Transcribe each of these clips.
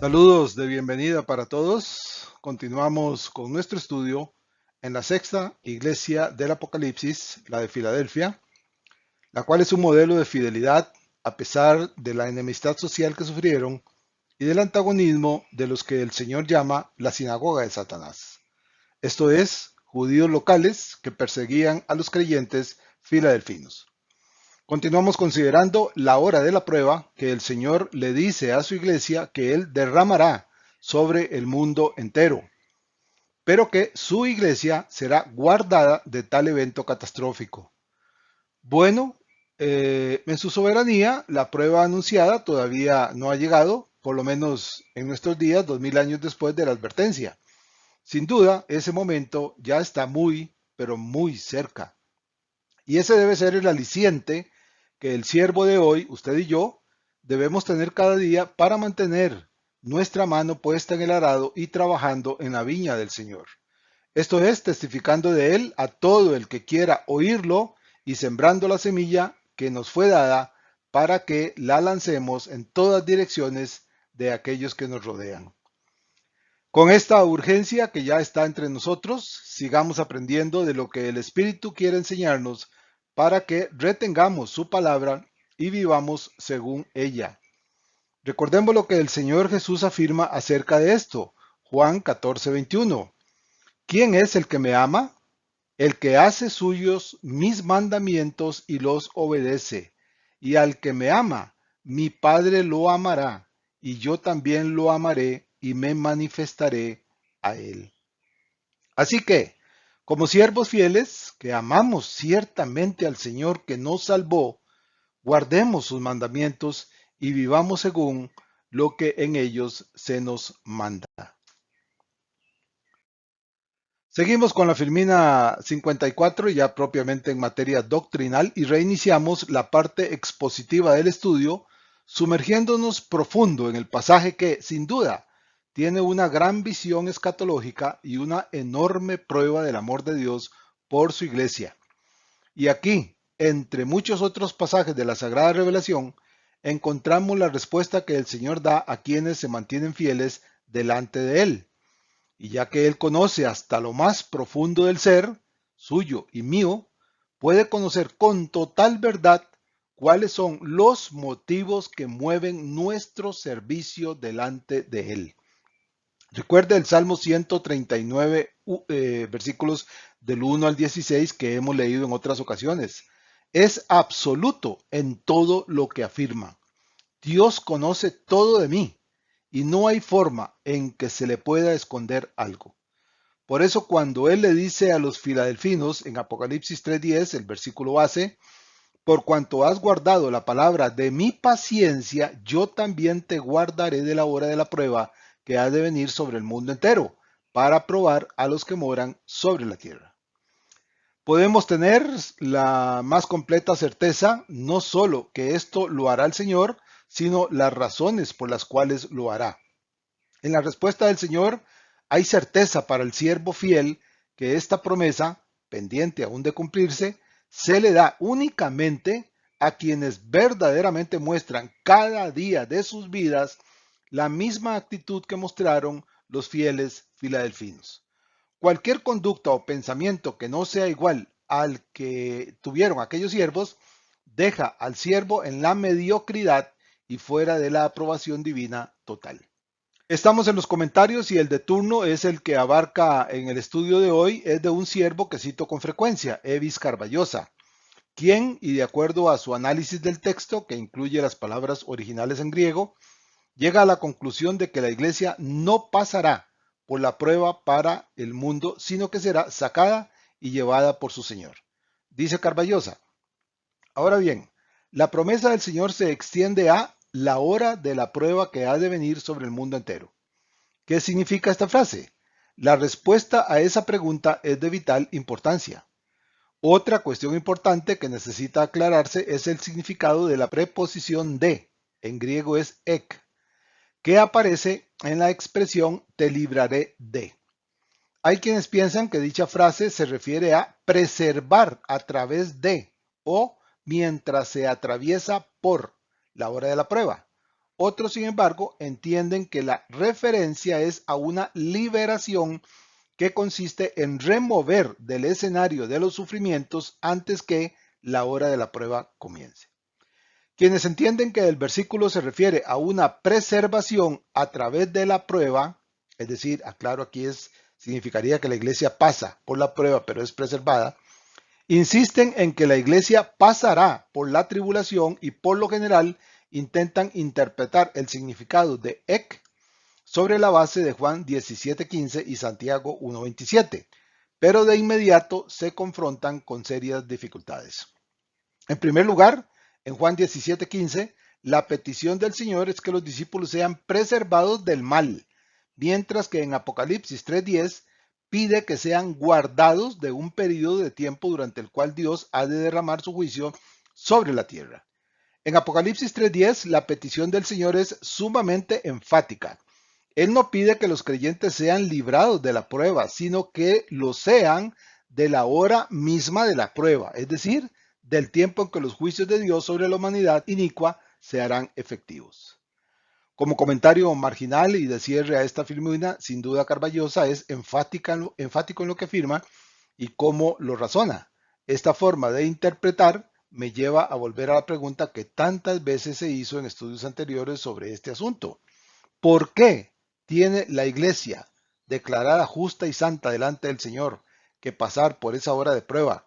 Saludos de bienvenida para todos. Continuamos con nuestro estudio en la sexta iglesia del Apocalipsis, la de Filadelfia, la cual es un modelo de fidelidad a pesar de la enemistad social que sufrieron y del antagonismo de los que el Señor llama la sinagoga de Satanás. Esto es, judíos locales que perseguían a los creyentes filadelfinos. Continuamos considerando la hora de la prueba que el Señor le dice a su iglesia que Él derramará sobre el mundo entero, pero que su iglesia será guardada de tal evento catastrófico. Bueno, en su soberanía, la prueba anunciada todavía no ha llegado, por lo menos en nuestros días, 2000 años después de la advertencia. Sin duda, ese momento ya está muy, pero muy cerca. Y ese debe ser el aliciente que el siervo de hoy, usted y yo, debemos tener cada día para mantener nuestra mano puesta en el arado y trabajando en la viña del Señor. Esto es, testificando de Él a todo el que quiera oírlo y sembrando la semilla que nos fue dada para que la lancemos en todas direcciones de aquellos que nos rodean. Con esta urgencia que ya está entre nosotros, sigamos aprendiendo de lo que el Espíritu quiere enseñarnos para que retengamos su palabra y vivamos según ella. Recordemos lo que el Señor Jesús afirma acerca de esto. Juan 14:21. ¿Quién es el que me ama? El que hace suyos mis mandamientos y los obedece. Y al que me ama, mi Padre lo amará, y yo también lo amaré y me manifestaré a él. Así que, como siervos fieles, que amamos ciertamente al Señor que nos salvó, guardemos sus mandamientos y vivamos según lo que en ellos se nos manda. Seguimos con la Filmina 54, ya propiamente en materia doctrinal, y reiniciamos la parte expositiva del estudio, sumergiéndonos profundo en el pasaje que, sin duda, tiene una gran visión escatológica y una enorme prueba del amor de Dios por su iglesia. Y aquí, entre muchos otros pasajes de la Sagrada Revelación, encontramos la respuesta que el Señor da a quienes se mantienen fieles delante de Él. Y ya que Él conoce hasta lo más profundo del ser, suyo y mío, puede conocer con total verdad cuáles son los motivos que mueven nuestro servicio delante de Él. Recuerda el Salmo 139, versículos del 1 al 16 que hemos leído en otras ocasiones. Es absoluto en todo lo que afirma. Dios conoce todo de mí y no hay forma en que se le pueda esconder algo. Por eso cuando Él le dice a los filadelfinos en Apocalipsis 3:10, el versículo base, por cuanto has guardado la palabra de mi paciencia, yo también te guardaré de la hora de la prueba que ha de venir sobre el mundo entero, para probar a los que moran sobre la tierra. Podemos tener la más completa certeza, no solo que esto lo hará el Señor, sino las razones por las cuales lo hará. En la respuesta del Señor hay certeza para el siervo fiel que esta promesa, pendiente aún de cumplirse, se le da únicamente a quienes verdaderamente muestran cada día de sus vidas la misma actitud que mostraron los fieles filadelfinos. Cualquier conducta o pensamiento que no sea igual al que tuvieron aquellos siervos, deja al siervo en la mediocridad y fuera de la aprobación divina total. Estamos en los comentarios y el de turno es el que abarca en el estudio de hoy, es de un siervo que cito con frecuencia, Evis Carballosa, quien, y de acuerdo a su análisis del texto, que incluye las palabras originales en griego, llega a la conclusión de que la iglesia no pasará por la prueba para el mundo, sino que será sacada y llevada por su Señor. Dice Carballosa, ahora bien, la promesa del Señor se extiende a la hora de la prueba que ha de venir sobre el mundo entero. ¿Qué significa esta frase? La respuesta a esa pregunta es de vital importancia. Otra cuestión importante que necesita aclararse es el significado de la preposición de, en griego es ek, que aparece en la expresión te libraré de. Hay quienes piensan que dicha frase se refiere a preservar a través de o mientras se atraviesa por la hora de la prueba. Otros, sin embargo, entienden que la referencia es a una liberación que consiste en remover del escenario de los sufrimientos antes que la hora de la prueba comience. Quienes entienden que el versículo se refiere a una preservación a través de la prueba, es decir, aclaro aquí significaría que la iglesia pasa por la prueba pero es preservada, insisten en que la iglesia pasará por la tribulación y por lo general intentan interpretar el significado de ek sobre la base de Juan 17:15 y Santiago 1:27, pero de inmediato se confrontan con serias dificultades. En primer lugar, en Juan 17:15, la petición del Señor es que los discípulos sean preservados del mal, mientras que en Apocalipsis 3:10 pide que sean guardados de un periodo de tiempo durante el cual Dios ha de derramar su juicio sobre la tierra. En Apocalipsis 3:10, la petición del Señor es sumamente enfática. Él no pide que los creyentes sean librados de la prueba, sino que lo sean de la hora misma de la prueba, es decir, del tiempo en que los juicios de Dios sobre la humanidad inicua se harán efectivos. Como comentario marginal y de cierre a esta filmina, sin duda Carballosa es enfático en lo que afirma y cómo lo razona. Esta forma de interpretar me lleva a volver a la pregunta que tantas veces se hizo en estudios anteriores sobre este asunto. ¿Por qué tiene la iglesia declarada justa y santa delante del Señor que pasar por esa hora de prueba,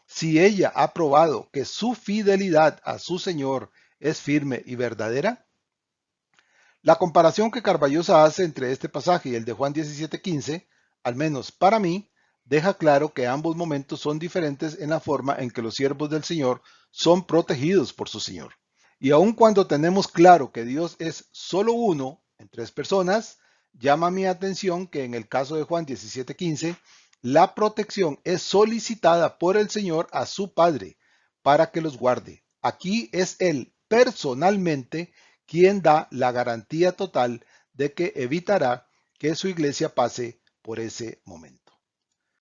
si ella ha probado que su fidelidad a su Señor es firme y verdadera? La comparación que Carballosa hace entre este pasaje y el de Juan 17:15, al menos para mí, deja claro que ambos momentos son diferentes en la forma en que los siervos del Señor son protegidos por su Señor. Y aun cuando tenemos claro que Dios es solo uno en tres personas, llama mi atención que en el caso de Juan 17:15, la protección es solicitada por el Señor a su Padre para que los guarde. Aquí es Él personalmente quien da la garantía total de que evitará que su iglesia pase por ese momento.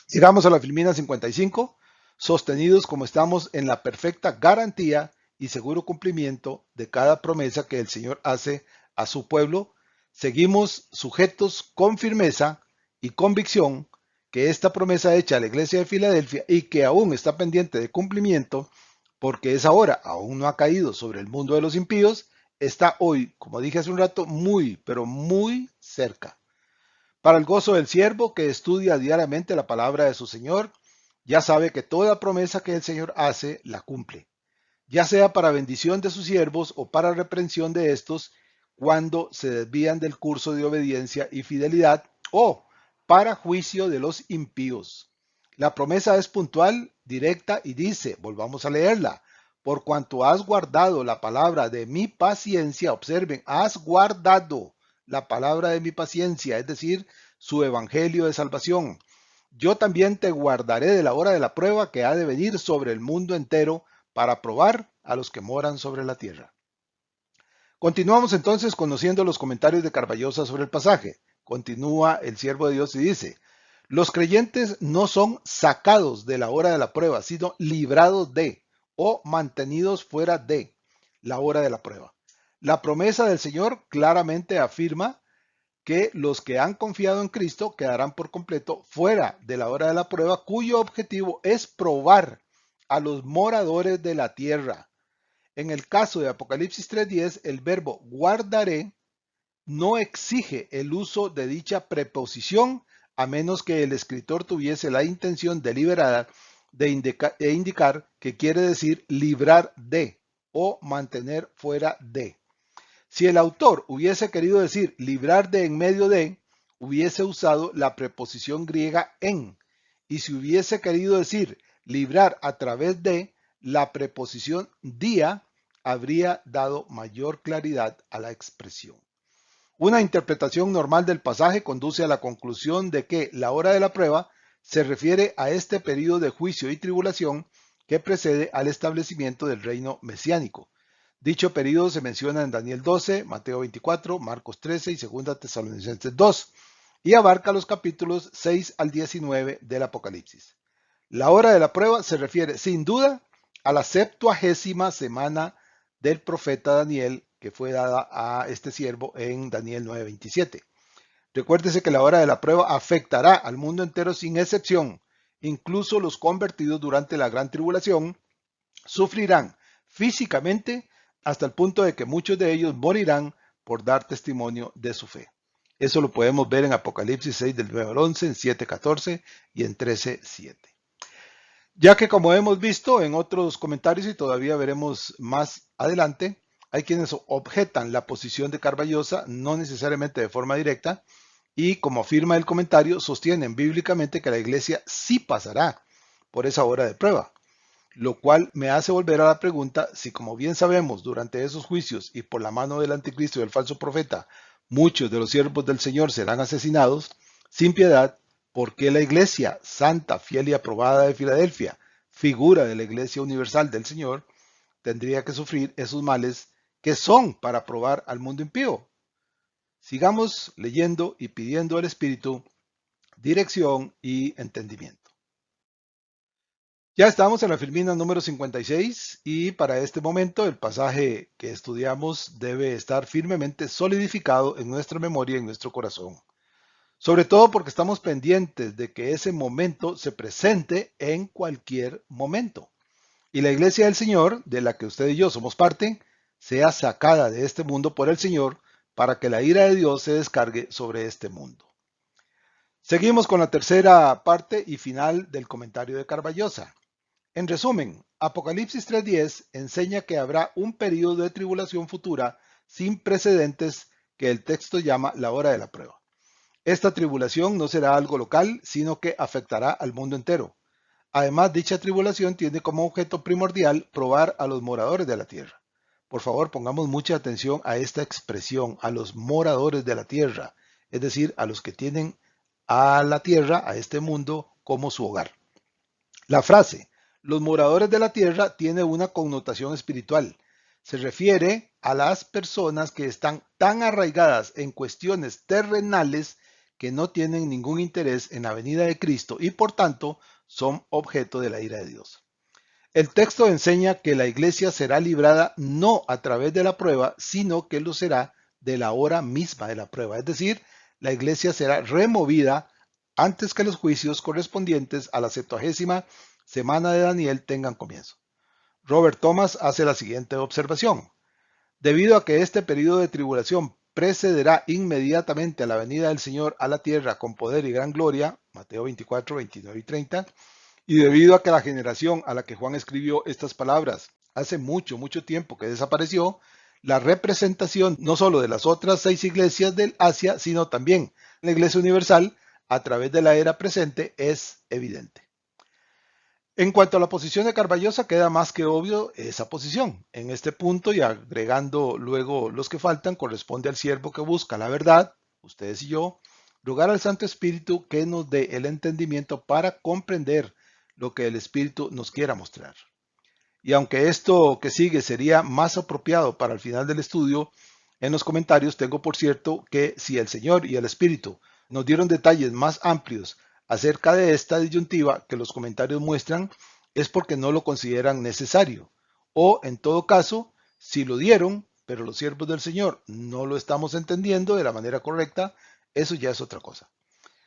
Llegamos a la Filmina 55, sostenidos como estamos en la perfecta garantía y seguro cumplimiento de cada promesa que el Señor hace a su pueblo, seguimos sujetos con firmeza y convicción que esta promesa hecha a la iglesia de Filadelfia y que aún está pendiente de cumplimiento, porque esa hora aún no ha caído sobre el mundo de los impíos, está hoy, como dije hace un rato, muy, pero muy cerca. Para el gozo del siervo que estudia diariamente la palabra de su Señor, ya sabe que toda promesa que el Señor hace, la cumple, ya sea para bendición de sus siervos o para reprensión de estos cuando se desvían del curso de obediencia y fidelidad, o para juicio de los impíos. La promesa es puntual, directa y dice, volvamos a leerla, por cuanto has guardado la palabra de mi paciencia, observen, has guardado la palabra de mi paciencia, es decir, su evangelio de salvación. Yo también te guardaré de la hora de la prueba que ha de venir sobre el mundo entero para probar a los que moran sobre la tierra. Continuamos entonces conociendo los comentarios de Carballosa sobre el pasaje. Continúa el siervo de Dios y dice, los creyentes no son sacados de la hora de la prueba, sino librados de o mantenidos fuera de la hora de la prueba. La promesa del Señor claramente afirma que los que han confiado en Cristo quedarán por completo fuera de la hora de la prueba, cuyo objetivo es probar a los moradores de la tierra. En el caso de Apocalipsis 3:10, el verbo guardaré no exige el uso de dicha preposición a menos que el escritor tuviese la intención deliberada de indicar que quiere decir librar de o mantener fuera de. Si el autor hubiese querido decir librar de en medio de, hubiese usado la preposición griega en. Y si hubiese querido decir librar a través de, la preposición dia habría dado mayor claridad a la expresión. Una interpretación normal del pasaje conduce a la conclusión de que la hora de la prueba se refiere a este periodo de juicio y tribulación que precede al establecimiento del reino mesiánico. Dicho periodo se menciona en Daniel 12, Mateo 24, Marcos 13 y 2 Tesalonicenses 2 y abarca los capítulos 6 al 19 del Apocalipsis. La hora de la prueba se refiere sin duda a la 70ª semana del profeta Daniel, que fue dada a este siervo en Daniel 9:27. Recuérdese que la hora de la prueba afectará al mundo entero sin excepción. Incluso los convertidos durante la gran tribulación sufrirán físicamente hasta el punto de que muchos de ellos morirán por dar testimonio de su fe. Eso lo podemos ver en Apocalipsis 6 del 9 al 11, en 7:14 y en 13:7. Ya que como hemos visto en otros comentarios y todavía veremos más adelante, hay quienes objetan la posición de Carballosa, no necesariamente de forma directa, y como afirma el comentario, sostienen bíblicamente que la iglesia sí pasará por esa hora de prueba, lo cual me hace volver a la pregunta si, como bien sabemos, durante esos juicios y por la mano del anticristo y del falso profeta, muchos de los siervos del Señor serán asesinados sin piedad. ¿Por qué la iglesia santa, fiel y aprobada de Filadelfia, figura de la iglesia universal del Señor, tendría que sufrir esos males que son para probar al mundo impío? Sigamos leyendo y pidiendo al Espíritu dirección y entendimiento. Ya estamos en la filmina número 56 y para este momento el pasaje que estudiamos debe estar firmemente solidificado en nuestra memoria y en nuestro corazón. Sobre todo porque estamos pendientes de que ese momento se presente en cualquier momento. Y la iglesia del Señor, de la que usted y yo somos parte, sea sacada de este mundo por el Señor para que la ira de Dios se descargue sobre este mundo. Seguimos con la tercera parte y final del comentario de Carballosa. En resumen, Apocalipsis 3:10 enseña que habrá un periodo de tribulación futura sin precedentes que el texto llama la hora de la prueba. Esta tribulación no será algo local, sino que afectará al mundo entero. Además, dicha tribulación tiene como objeto primordial probar a los moradores de la tierra. Por favor, pongamos mucha atención a esta expresión, a los moradores de la tierra, es decir, a los que tienen a la tierra, a este mundo, como su hogar. La frase, los moradores de la tierra, tiene una connotación espiritual. Se refiere a las personas que están tan arraigadas en cuestiones terrenales que no tienen ningún interés en la venida de Cristo y por tanto son objeto de la ira de Dios. El texto enseña que la iglesia será librada no a través de la prueba, sino que lo será de la hora misma de la prueba. Es decir, la iglesia será removida antes que los juicios correspondientes a la 70ª semana de Daniel tengan comienzo. Robert Thomas hace la siguiente observación. Debido a que este periodo de tribulación precederá inmediatamente a la venida del Señor a la tierra con poder y gran gloria, Mateo 24, 29 y 30, y debido a que la generación a la que Juan escribió estas palabras hace mucho, mucho tiempo que desapareció, la representación no solo de las otras 6 iglesias del Asia, sino también la Iglesia Universal a través de la era presente es evidente. En cuanto a la posición de Carballosa, queda más que obvio esa posición. En este punto y agregando luego los que faltan, corresponde al siervo que busca la verdad, ustedes y yo, rogar al Santo Espíritu que nos dé el entendimiento para comprender lo que el Espíritu nos quiera mostrar. Y aunque esto que sigue sería más apropiado para el final del estudio, en los comentarios tengo por cierto que si el Señor y el Espíritu nos dieron detalles más amplios acerca de esta disyuntiva que los comentarios muestran, es porque no lo consideran necesario. O, en todo caso, si lo dieron, pero los siervos del Señor no lo estamos entendiendo de la manera correcta, eso ya es otra cosa.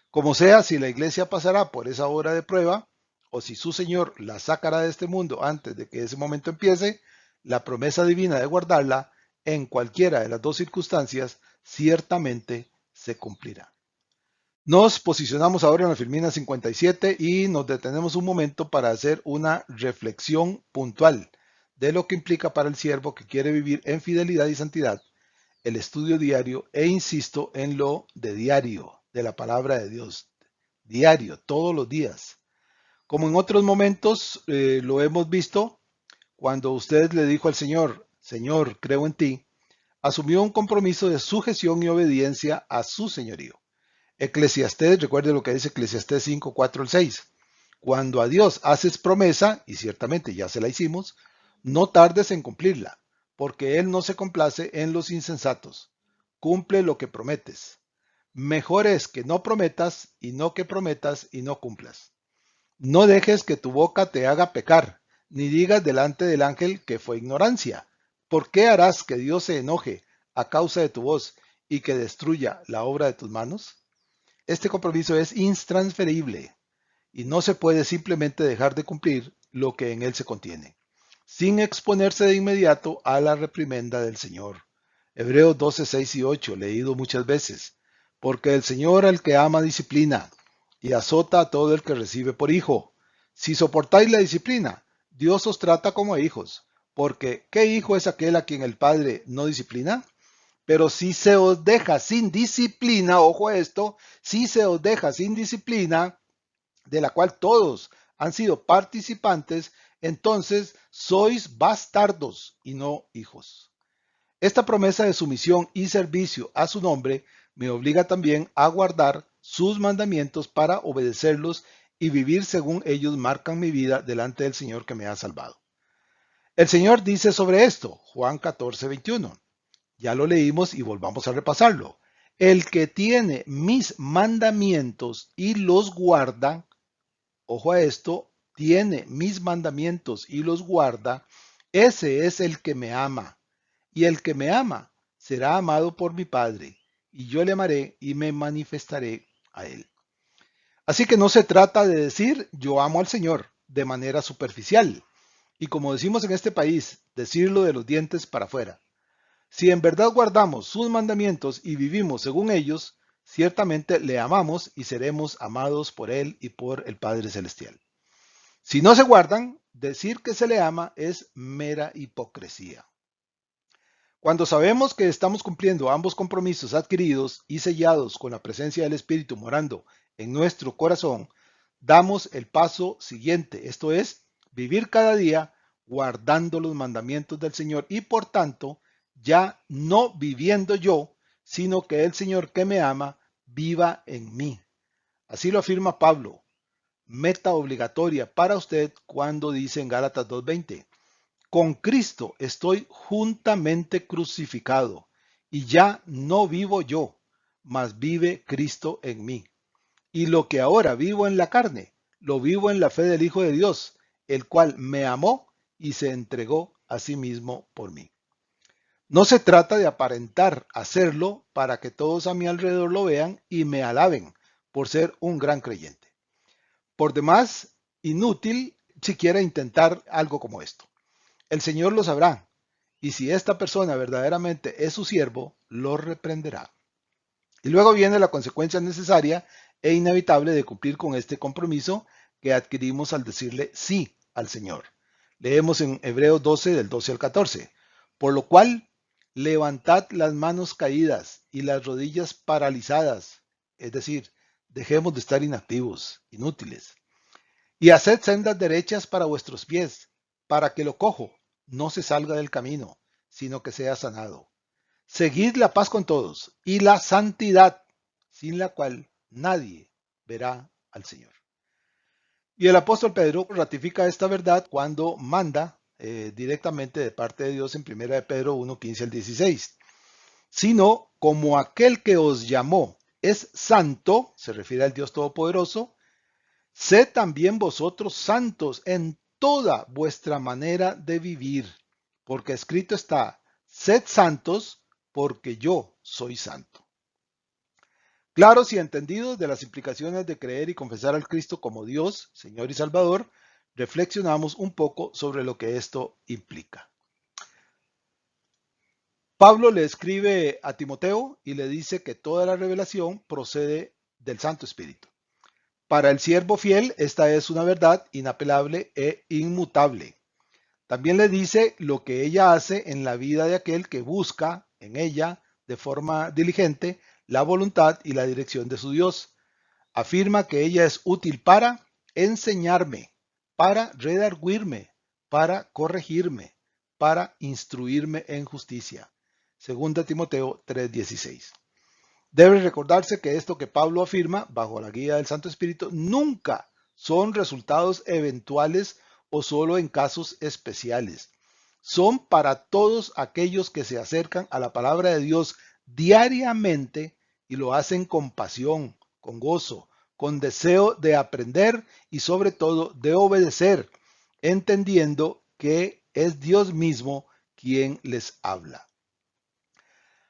Como sea, si la iglesia pasará por esa hora de prueba, o si su Señor la sacará de este mundo antes de que ese momento empiece, la promesa divina de guardarla, en cualquiera de las dos circunstancias, ciertamente se cumplirá. Nos posicionamos ahora en la filmina 57 y nos detenemos un momento para hacer una reflexión puntual de lo que implica para el siervo que quiere vivir en fidelidad y santidad el estudio diario e insisto en lo de diario de la palabra de Dios, diario, todos los días. Como en otros momentos lo hemos visto, cuando usted le dijo al Señor, Señor, creo en ti, asumió un compromiso de sujeción y obediencia a su señorío. Eclesiastés, recuerde lo que dice Eclesiastés 5, 4 al 6. Cuando a Dios haces promesa, y ciertamente ya se la hicimos, no tardes en cumplirla, porque Él no se complace en los insensatos. Cumple lo que prometes. Mejor es que no prometas y no que prometas y no cumplas. No dejes que tu boca te haga pecar, ni digas delante del ángel que fue ignorancia, ¿Por qué harás que Dios se enoje a causa de tu voz y que destruya la obra de tus manos? Este compromiso es intransferible y no se puede simplemente dejar de cumplir lo que en él se contiene, sin exponerse de inmediato a la reprimenda del Señor. Hebreos 12, 6 y 8, leído muchas veces. Porque el Señor al que ama disciplina y azota a todo el que recibe por hijo. Si soportáis la disciplina, Dios os trata como a hijos. Porque ¿qué hijo es aquel a quien el Padre no disciplina? Pero si se os deja sin disciplina, ojo a esto, si se os deja sin disciplina, de la cual todos han sido participantes, entonces sois bastardos y no hijos. Esta promesa de sumisión y servicio a su nombre me obliga también a guardar sus mandamientos para obedecerlos y vivir según ellos marcan mi vida delante del Señor que me ha salvado. El Señor dice sobre esto, Juan 14, 21. Ya lo leímos y volvamos a repasarlo. El que tiene mis mandamientos y los guarda, ojo a esto, tiene mis mandamientos y los guarda, ese es el que me ama. Y el que me ama será amado por mi Padre, y yo le amaré y me manifestaré a él. Así que no se trata de decir yo amo al Señor de manera superficial, y como decimos en este país, decirlo de los dientes para afuera. Si en verdad guardamos sus mandamientos y vivimos según ellos, ciertamente le amamos y seremos amados por él y por el Padre Celestial. Si no se guardan, decir que se le ama es mera hipocresía. Cuando sabemos que estamos cumpliendo ambos compromisos adquiridos y sellados con la presencia del Espíritu morando en nuestro corazón, damos el paso siguiente, esto es, vivir cada día guardando los mandamientos del Señor y por tanto, ya no viviendo yo, sino que el Señor que me ama viva en mí. Así lo afirma Pablo, meta obligatoria para usted cuando dice en Gálatas 2:20. Con Cristo estoy juntamente crucificado, y ya no vivo yo, mas vive Cristo en mí. Y lo que ahora vivo en la carne, lo vivo en la fe del Hijo de Dios, el cual me amó y se entregó a sí mismo por mí. No se trata de aparentar hacerlo para que todos a mi alrededor lo vean y me alaben por ser un gran creyente. Por demás, inútil siquiera intentar algo como esto. El Señor lo sabrá, y si esta persona verdaderamente es su siervo, lo reprenderá. Y luego viene la consecuencia necesaria e inevitable de cumplir con este compromiso que adquirimos al decirle sí al Señor. Leemos en Hebreos 12, del 12 al 14. Por lo cual, levantad las manos caídas y las rodillas paralizadas, es decir, dejemos de estar inactivos, inútiles, y haced sendas derechas para vuestros pies, para que lo cojo no se salga del camino, sino que sea sanado. Seguid la paz con todos y la santidad, sin la cual nadie verá al Señor. Y el apóstol Pedro ratifica esta verdad cuando manda directamente de parte de Dios en 1 de Pedro 1, 15 al 16. Sino como aquel que os llamó es santo, se refiere al Dios Todopoderoso, sed también vosotros santos en toda vuestra manera de vivir, porque escrito está, sed santos, porque yo soy santo. Claros y entendidos de las implicaciones de creer y confesar al Cristo como Dios, Señor y Salvador, reflexionamos un poco sobre lo que esto implica. Pablo le escribe a Timoteo y le dice que toda la revelación procede del Santo Espíritu. Para el siervo fiel, esta es una verdad inapelable e inmutable. También le dice lo que ella hace en la vida de aquel que busca en ella de forma diligente la voluntad y la dirección de su Dios. Afirma que ella es útil para enseñarme, para redarguirme, para corregirme, para instruirme en justicia. Segunda Timoteo 3:16. Debe recordarse que esto que Pablo afirma, bajo la guía del Santo Espíritu, nunca son resultados eventuales o solo en casos especiales. Son para todos aquellos que se acercan a la palabra de Dios diariamente y lo hacen con pasión, con gozo, con deseo de aprender y sobre todo de obedecer, entendiendo que es Dios mismo quien les habla.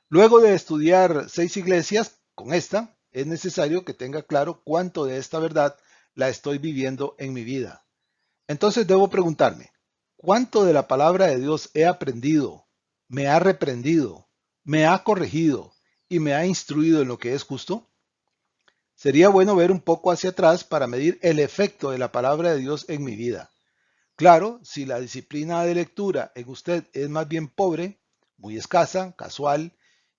Luego de estudiar 6 iglesias, con esta, es necesario que tenga claro cuánto de esta verdad la estoy viviendo en mi vida. Entonces debo preguntarme, ¿cuánto de la palabra de Dios he aprendido, me ha reprendido, me ha corregido y me ha instruido en lo que es justo? Sería bueno ver un poco hacia atrás para medir el efecto de la palabra de Dios en mi vida. Claro, si la disciplina de lectura en usted es más bien pobre, muy escasa, casual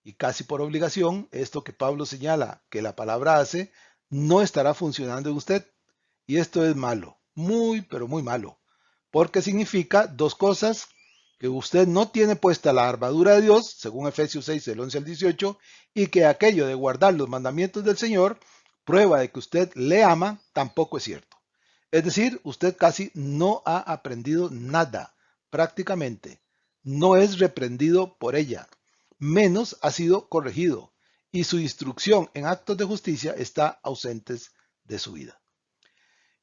y casi por obligación, esto que Pablo señala que la palabra hace, no estará funcionando en usted. Y esto es malo, muy, pero muy malo, porque significa dos cosas: que usted no tiene puesta la armadura de Dios, según Efesios 6, del 11 al 18, y que aquello de guardar los mandamientos del Señor, prueba de que usted le ama, tampoco es cierto. Es decir, usted casi no ha aprendido nada, prácticamente. No es reprendido por ella, menos ha sido corregido, y su instrucción en actos de justicia está ausentes de su vida.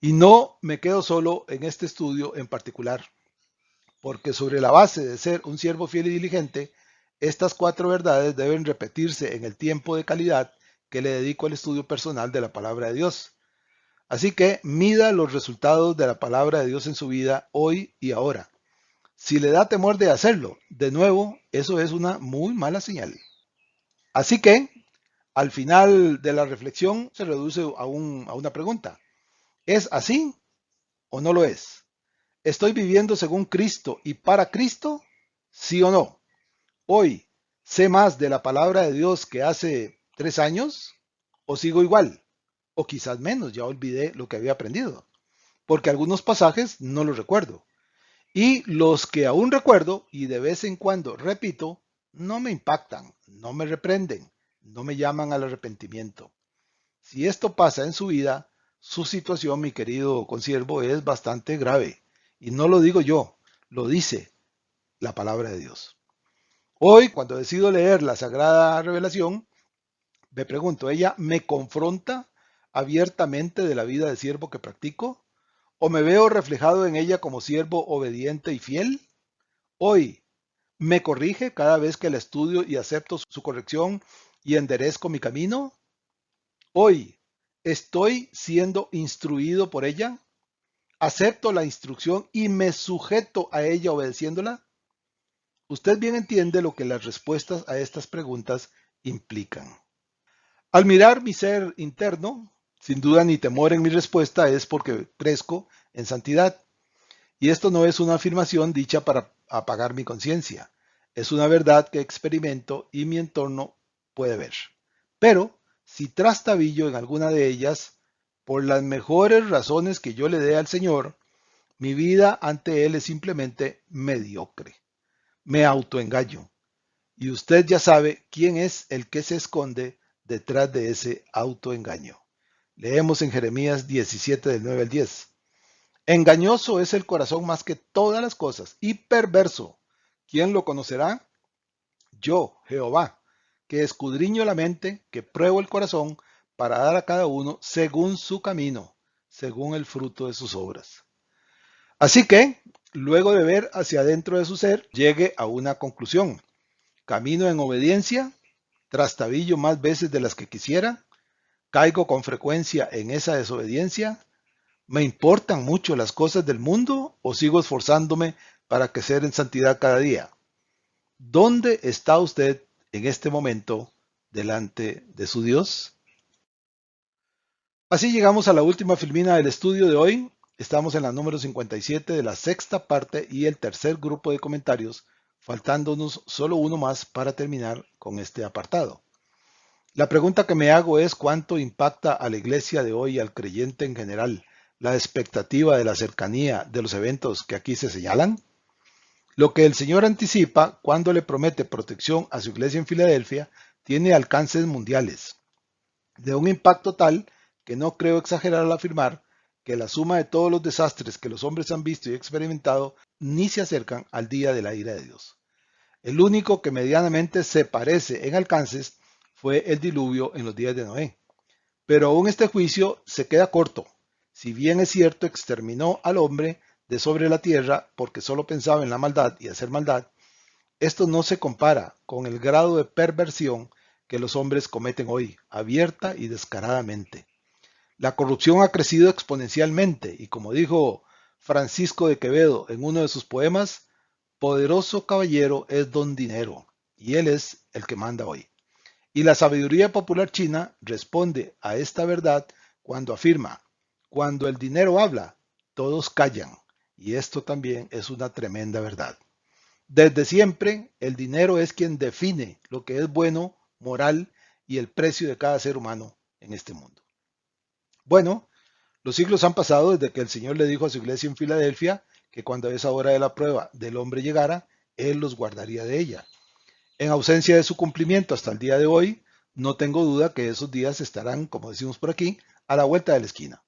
Y no me quedo solo en este estudio en particular, porque sobre la base de ser un siervo fiel y diligente, estas 4 verdades deben repetirse en el tiempo de calidad que le dedico al estudio personal de la palabra de Dios. Así que mida los resultados de la palabra de Dios en su vida hoy y ahora. Si le da temor de hacerlo, de nuevo, eso es una muy mala señal. Así que, al final de la reflexión, se reduce a una pregunta. ¿Es así o no lo es? ¿Estoy viviendo según Cristo y para Cristo? ¿Sí o no? Hoy, ¿sé más de la palabra de Dios que hace 3 años? ¿O sigo igual? O quizás menos, ya olvidé lo que había aprendido, porque algunos pasajes no los recuerdo. Y los que aún recuerdo y de vez en cuando repito, no me impactan, no me reprenden, no me llaman al arrepentimiento. Si esto pasa en su vida, su situación, mi querido consiervo, es bastante grave. Y no lo digo yo, lo dice la palabra de Dios. Hoy, cuando decido leer la Sagrada Revelación, me pregunto, ¿ella me confronta abiertamente de la vida de siervo que practico? ¿O me veo reflejado en ella como siervo obediente y fiel? Hoy, ¿me corrige cada vez que la estudio y acepto su corrección y enderezco mi camino? Hoy, ¿estoy siendo instruido por ella? ¿Acepto la instrucción y me sujeto a ella obedeciéndola? Usted bien entiende lo que las respuestas a estas preguntas implican. Al mirar mi ser interno, sin duda ni temor en mi respuesta es porque crezco en santidad. Y esto no es una afirmación dicha para apagar mi conciencia. Es una verdad que experimento y mi entorno puede ver. Pero si trastabillo en alguna de ellas, por las mejores razones que yo le dé al Señor, mi vida ante Él es simplemente mediocre. Me autoengaño. Y usted ya sabe quién es el que se esconde detrás de ese autoengaño. Leemos en Jeremías 17 del 9 al 10. Engañoso es el corazón más que todas las cosas y perverso. ¿Quién lo conocerá? Yo, Jehová, que escudriño la mente, que pruebo el corazón para dar a cada uno según su camino, según el fruto de sus obras. Así que, luego de ver hacia adentro de su ser, llegue a una conclusión. Camino en obediencia, trastabillo más veces de las que quisiera, caigo con frecuencia en esa desobediencia. ¿Me importan mucho las cosas del mundo o sigo esforzándome para crecer en santidad cada día? ¿Dónde está usted en este momento delante de su Dios? Así llegamos a la última filmina del estudio de hoy. Estamos en la número 57 de la sexta parte y el tercer grupo de comentarios, faltándonos solo uno más para terminar con este apartado. La pregunta que me hago es cuánto impacta a la iglesia de hoy y al creyente en general la expectativa de la cercanía de los eventos que aquí se señalan. Lo que el Señor anticipa cuando le promete protección a su iglesia en Filadelfia tiene alcances mundiales, de un impacto tal que no creo exagerar al afirmar que la suma de todos los desastres que los hombres han visto y experimentado ni se acercan al día de la ira de Dios. El único que medianamente se parece en alcances fue el diluvio en los días de Noé. Pero aún este juicio se queda corto. Si bien es cierto, exterminó al hombre de sobre la tierra porque solo pensaba en la maldad y hacer maldad, Esto no se compara con el grado de perversión que los hombres cometen hoy, abierta y descaradamente. La corrupción ha crecido exponencialmente y como dijo Francisco de Quevedo en uno de sus poemas, poderoso caballero es don dinero y él es el que manda hoy. Y la sabiduría popular china responde a esta verdad cuando afirma, cuando el dinero habla, todos callan. Y esto también es una tremenda verdad. Desde siempre, el dinero es quien define lo que es bueno, moral y el precio de cada ser humano en este mundo. Bueno, los siglos han pasado desde que el Señor le dijo a su iglesia en Filadelfia que cuando esa hora de la prueba del hombre llegara, Él los guardaría de ella. En ausencia de su cumplimiento hasta el día de hoy, no tengo duda que esos días estarán, como decimos por aquí, a la vuelta de la esquina.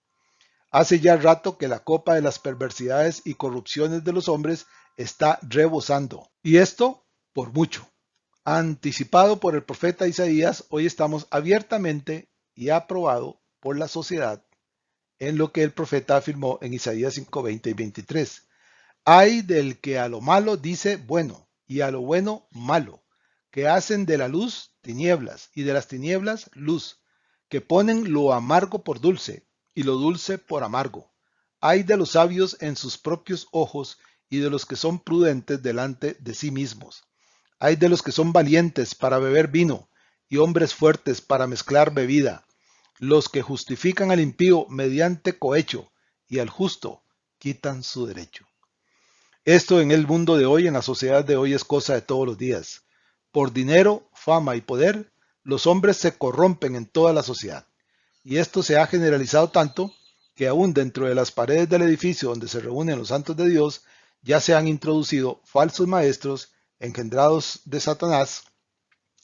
Hace ya rato que la copa de las perversidades y corrupciones de los hombres está rebosando. Y esto por mucho. Anticipado por el profeta Isaías, hoy estamos abiertamente y aprobado por la sociedad en lo que el profeta afirmó en Isaías 5, 20 y 23. Hay del que a lo malo dice bueno y a lo bueno malo, que hacen de la luz tinieblas y de las tinieblas luz, que ponen lo amargo por dulce y lo dulce por amargo. Hay de los sabios en sus propios ojos y de los que son prudentes delante de sí mismos. Hay de los que son valientes para beber vino y hombres fuertes para mezclar bebida, los que justifican al impío mediante cohecho y al justo quitan su derecho. Esto en el mundo de hoy, en la sociedad de hoy, es cosa de todos los días. Por dinero, fama y poder, los hombres se corrompen en toda la sociedad. Y esto se ha generalizado tanto que aún dentro de las paredes del edificio donde se reúnen los santos de Dios, ya se han introducido falsos maestros engendrados de Satanás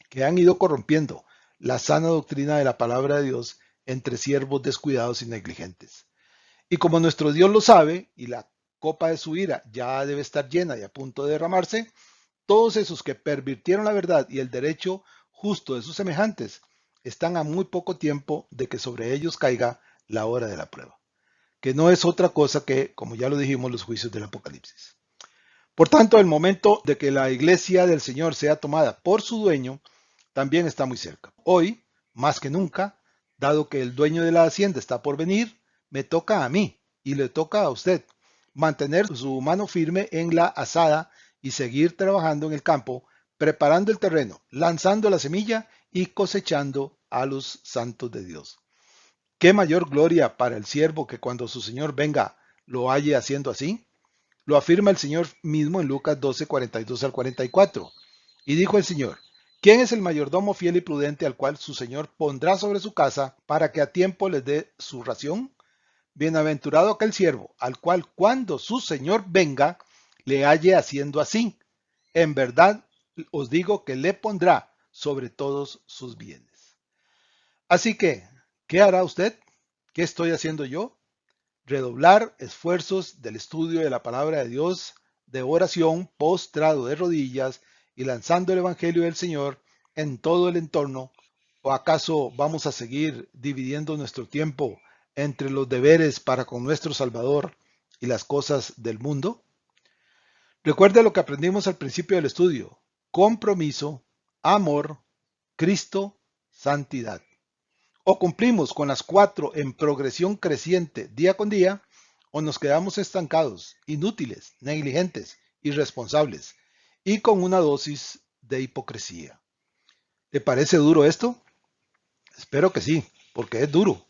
que han ido corrompiendo la sana doctrina de la palabra de Dios entre siervos descuidados y negligentes. Y como nuestro Dios lo sabe y la copa de su ira ya debe estar llena y a punto de derramarse, todos esos que pervirtieron la verdad y el derecho justo de sus semejantes están a muy poco tiempo de que sobre ellos caiga la hora de la prueba, que no es otra cosa que, como ya lo dijimos, los juicios del Apocalipsis. Por tanto, el momento de que la iglesia del Señor sea tomada por su dueño también está muy cerca. Hoy, más que nunca, dado que el dueño de la hacienda está por venir, me toca a mí y le toca a usted mantener su mano firme en la azada y seguir trabajando en el campo, preparando el terreno, lanzando la semilla y cosechando a los santos de Dios. ¿Qué mayor gloria para el siervo que cuando su Señor venga lo halle haciendo así? Lo afirma el Señor mismo en Lucas 12, 42 al 44. Y dijo el Señor, ¿quién es el mayordomo fiel y prudente al cual su Señor pondrá sobre su casa para que a tiempo les dé su ración? Bienaventurado aquel siervo, al cual cuando su Señor venga, le halle haciendo así. En verdad os digo que le pondrá sobre todos sus bienes. Así que, ¿qué hará usted? ¿Qué estoy haciendo yo? Redoblar esfuerzos del estudio de la palabra de Dios, de oración, postrado de rodillas y lanzando el Evangelio del Señor en todo el entorno. ¿O acaso vamos a seguir dividiendo nuestro tiempo entre los deberes para con nuestro Salvador y las cosas del mundo? Recuerde lo que aprendimos al principio del estudio. Compromiso, amor, Cristo, santidad. O cumplimos con las cuatro en progresión creciente día con día, o nos quedamos estancados, inútiles, negligentes, irresponsables y con una dosis de hipocresía. ¿Le parece duro esto? Espero que sí, porque es duro.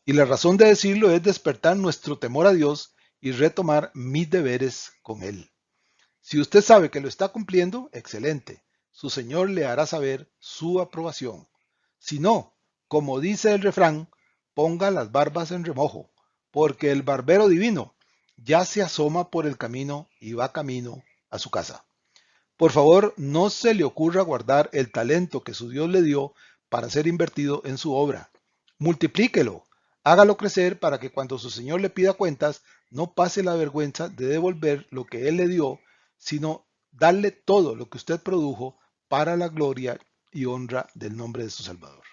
Y la razón de decirlo es despertar nuestro temor a Dios y retomar mis deberes con Él. Si usted sabe que lo está cumpliendo, excelente. Su Señor le hará saber su aprobación. Si no, como dice el refrán, ponga las barbas en remojo, porque el barbero divino ya se asoma por el camino y va camino a su casa. Por favor, no se le ocurra guardar el talento que su Dios le dio para ser invertido en su obra. Multiplíquelo, hágalo crecer para que cuando su Señor le pida cuentas, no pase la vergüenza de devolver lo que Él le dio, sino darle todo lo que usted produjo para la gloria y honra del nombre de su Salvador.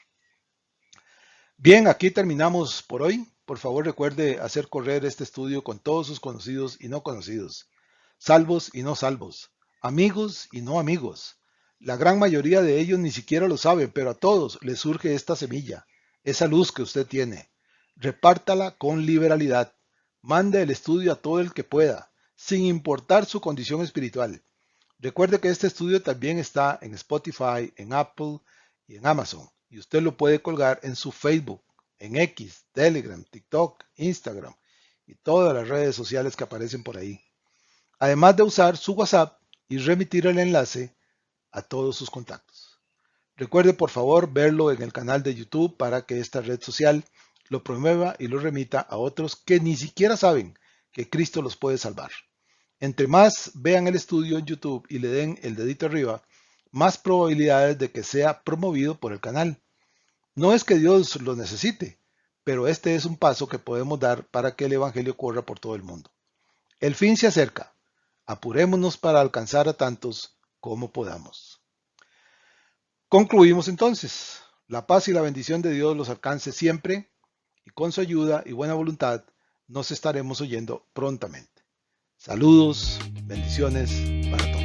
Bien, aquí terminamos por hoy. Por favor, recuerde hacer correr este estudio con todos sus conocidos y no conocidos, salvos y no salvos, amigos y no amigos. La gran mayoría de ellos ni siquiera lo sabe, pero a todos les surge esta semilla, esa luz que usted tiene. Repártala con liberalidad. Mande el estudio a todo el que pueda, sin importar su condición espiritual. Recuerde que este estudio también está en Spotify, en Apple y en Amazon. Y usted lo puede colgar en su Facebook, en X, Telegram, TikTok, Instagram y todas las redes sociales que aparecen por ahí. Además de usar su WhatsApp y remitir el enlace a todos sus contactos. Recuerde por favor verlo en el canal de YouTube para que esta red social lo promueva y lo remita a otros que ni siquiera saben que Cristo los puede salvar. Entre más vean el estudio en YouTube y le den el dedito arriba, más probabilidades de que sea promovido por el canal. No es que Dios lo necesite, pero este es un paso que podemos dar para que el Evangelio corra por todo el mundo. El fin se acerca. Apurémonos para alcanzar a tantos como podamos. Concluimos entonces. La paz y la bendición de Dios los alcance siempre y con su ayuda y buena voluntad nos estaremos oyendo prontamente. Saludos, bendiciones para todos.